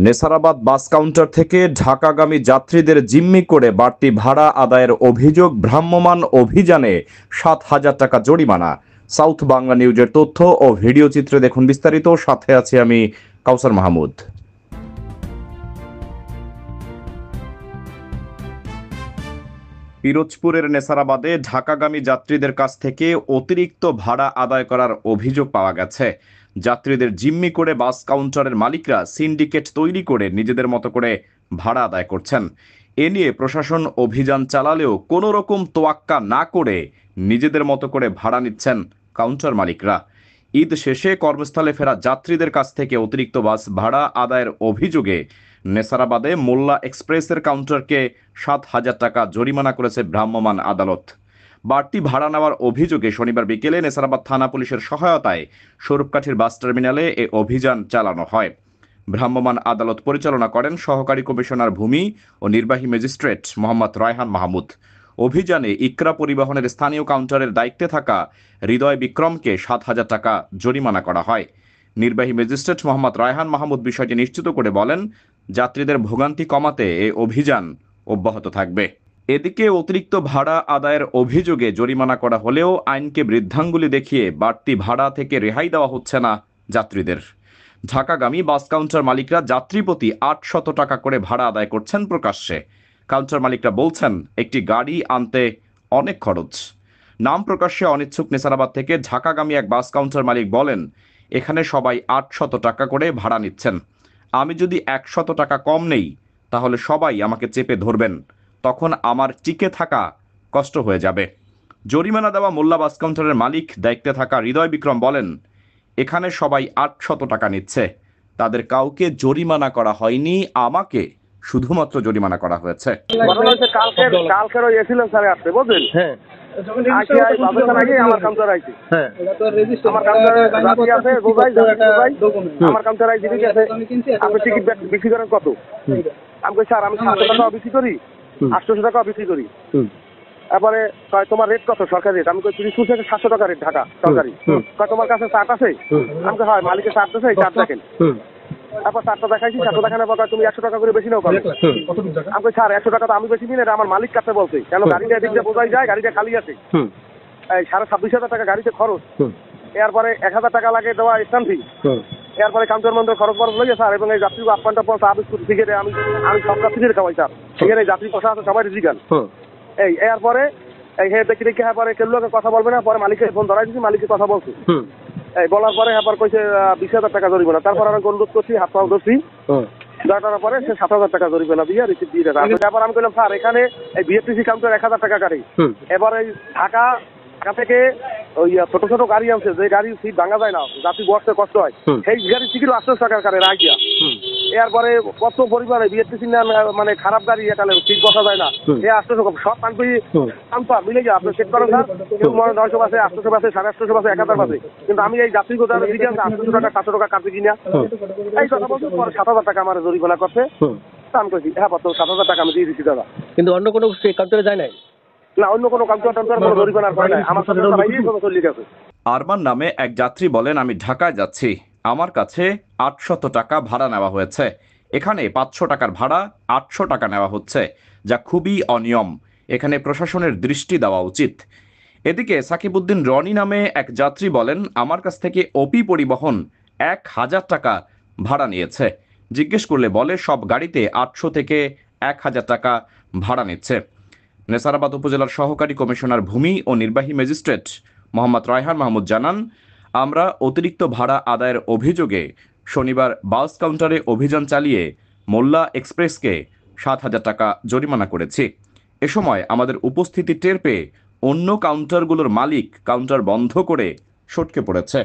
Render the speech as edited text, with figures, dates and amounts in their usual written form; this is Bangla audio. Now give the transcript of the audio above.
নেসারাবাদ বাস কাউন্টার থেকে ঢাকাগামী যাত্রীদের জিম্মি করে বাড়তি ভাড়া আদায়ের অভিযোগ, ভ্রাম্যমাণ অভিযানে ৭,০০০ টাকা জরিমানা। সাউথ বাংলা নিউজের তথ্য ও ভিডিও চিত্রে দেখুন বিস্তারিত। সাথে আছি আমি কাউসার মাহমুদ। পিরোজপুরের নেসারাবাদে ঢাকাগামী যাত্রীদের কাছ থেকে অতিরিক্ত ভাড়া আদায় করার অভিযোগ পাওয়া গেছে। যাত্রীদের জিম্মি করে বাস কাউন্টারের মালিকরা সিন্ডিকেট তৈরি করে নিজেদের মতো করে ভাড়া আদায় করছেন। এ নিয়ে প্রশাসন অভিযান চালালেও কোনো রকম তোয়াক্কা না করে নিজেদের মতো করে ভাড়া নিচ্ছেন কাউন্টার মালিকরা। ঈদ শেষে কর্মস্থলে ফেরা যাত্রীদের কাছ থেকে অতিরিক্ত বাস ভাড়া আদায়ের অভিযোগে নেসারাবাদে মোল্লা এক্সপ্রেসের কাউন্টারকে ৭,০০০ টাকা জরিমানা করেছে ভ্রাম্যমাণ আদালত। বাড়তি ভাড়া নেওয়ার অভিযোগে শনিবার বিকেলে নেসারাবাদ থানা পুলিশের সহায়তায় স্বরূপকাঠির বাস টার্মিনালে এ অভিযান চালানো হয়। ভ্রাম্যমাণ আদালত পরিচালনা করেন সহকারী কমিশনার ভূমি ও নির্বাহী ম্যাজিস্ট্রেট মোহাম্মদ রায়হান মাহমুদ। অভিযানে ইকরা পরিবহনের স্থানীয় কাউন্টারের দায়িত্বে থাকা হৃদয় বিক্রমকে ৭,০০০ টাকা জরিমানা করা হয়। নির্বাহী ম্যাজিস্ট্রেট মোহাম্মদ রায়হান মাহমুদ বিষয়টি নিশ্চিত করে বলেন, যাত্রীদের ভোগান্তি কমাতে এই অভিযান অব্যাহত থাকবে। এদিকে অতিরিক্ত ভাড়া আদায়ের অভিযোগে জরিমানা করা হলেও আইনকে বৃদ্ধাঙ্গুলি দেখিয়ে বাড়তি ভাড়া থেকে রেহাই দেওয়া হচ্ছে না যাত্রীদের। ঢাকাগামী বাস কাউন্টার মালিকরা যাত্রী প্রতি ৮০০ টাকা করে ভাড়া আদায় করছেন প্রকাশ্যে। কাউন্টার মালিকরা বলছেন, একটি গাড়ি আনতে অনেক খরচ। নাম প্রকাশ্যে অনিচ্ছুক নেসারাবাদ থেকে ঢাকাগামী এক বাস কাউন্টার মালিক বলেন, এখানে সবাই ৮০০ টাকা করে ভাড়া নিচ্ছেন। আমি যদি ১০০ টাকা কম নেই তাহলে সবাই আমাকে চেপে ধরবেন, তখন আমার টিকে থাকা কষ্ট হয়ে যাবে। জরিমানা দেওয়া মোল্লা বাস কাউন্টারের মালিক দায়িত্বে থাকা হৃদয় বিক্রম বলেন, এখানে সবাই ৮০০ টাকা নিচ্ছে, তাদের কাউকে জরিমানা করা হয়নি, আমাকে শুধুমাত্র জরিমানা করা হয়েছে। তারপরে তোমার রেট কত সরকারি রেট? আমি ৩০ থেকে ৭০০ টাকা রেট ঢাকা সরকারি। তোমার কাছে চার্ট আছে? আমাকে হয় মালিকের চার্ট আছে, এই চার্ট দেখেন। তারপর চারটা দেখাইছি, চারটা দেখানোর পর তুমি ১০০ টাকা করে বেশি নাও পাবে। আমি স্যার ১০০ টাকা তো আমি বেশি নিই না, এটা আমার মালিক কাছে বলছে, কেন গাড়িটা এদিক দিয়ে বোঝাই যায়, গাড়িটা খালি আছে। এই ২৬,৫০০ টাকা গাড়িতে খরচ, এরপরে ১,০০০ টাকা লাগে দেওয়া স্ট্যাম্প ফি, এরপরে কাউন্টার মন্ত্র খরচ খরচ লাগে স্যার। এবং এই যাত্রী আপ্যানটা পর চা বিস্কুট সিগারেট আমি সব যাত্রীদের খাওয়াই স্যার। সেখানে যাত্রী পোষা আছে সবাই রিজিকাল। এই এরপরে এই হে দেখি দেখি হ্যাঁ পরে কেউ কথা বলবে না, পরে মালিকের ফোন ধরাই দিচ্ছি, মালিকের কথা বলছি। এই বলার পরে হ্যাঁ কইছে ২০,০০০ টাকা জরিমানা। তারপর আমি অনুরোধ করছি, হাত পাও ধরছি, দরকার পরে সে ৭,০০০ টাকা জরিমানা দিয়ে রিসিভ দিয়ে দেয়। তারপর আমি বললাম, স্যার এখানে এই বিএফটিসি কাউন্টার ১,০০০ টাকা গাড়ি, এবার এই ঢাকা থেকে ওই ছোট ছোট গাড়ি আছে, যে গাড়ি সিট ভাঙা যায় না, যাত্রী বসতে কষ্ট হয়, সেই গাড়ি টিকিট ৮০০ টাকার গাড়ি রাখিয়া। এরপরে কত পরিমাণে বিএফটিসি মানে খারাপ গাড়ি, এখানে সিট বসা যায় না, এই ৮০০ সব পানপি পাম্পা মিলে যায়। আপনি চেক করেন স্যার, কেউ ৯০০ বাসে, ৮০০ বাসে, ৮৫০ বাসে, ১,০০০ বাসে, কিন্তু আমি এই যাত্রী কোথাও দিকে আছে ৮০০ টাকা ৭০০ টাকা কাটতে কিনা এই কথা বলছি। পরে ৭,০০০ টাকা আমার জরিমানা করছে। আমি কইছি হ্যাঁ ৭,০০০ টাকা আমি দিয়ে দিচ্ছি দাদা। কিন্তু অন্য কোনো কাউন্টারে যায় নাই না, অন্য কোনো কাউন্টার জরিমানা করে নাই, আমার সাথে চলে গেছে। আরমান নামে এক যাত্রী বলেন, আমি ঢাকায় যাচ্ছি, আমার কাছে ৮০০ টাকা ভাড়া নেওয়া হয়েছে। এখানে ৫০০ টাকার ভাড়া ৮০০ টাকা নেওয়া হচ্ছে, যা খুবই অনিয়ম। এখানে প্রশাসনের দৃষ্টি দেওয়া উচিত। এদিকে সাকিবউদ্দিন রনি নামে এক যাত্রী বলেন, আমার কাছ থেকে ওপি পরিবহন ১,০০০ টাকা ভাড়া নিয়েছে। জিজ্ঞেস করলে বলে সব গাড়িতে ৮০০ থেকে ১,০০০ টাকা ভাড়া নিচ্ছে। নেসারাবাদ উপজেলার সহকারী কমিশনার ভূমি ও নির্বাহী ম্যাজিস্ট্রেট মোহাম্মদ রায়হান মাহমুদ জানান, আমরা অতিরিক্ত ভাড়া আদায়ের অভিযোগে শনিবার বাস কাউন্টারে অভিযান চালিয়ে মোল্লা এক্সপ্রেসকে ৭,০০০ টাকা জরিমানা করেছি। এ সময় আমাদের উপস্থিতি টের পেয়ে অন্য কাউন্টারগুলোর মালিক কাউন্টার বন্ধ করে সটকে পড়েছে।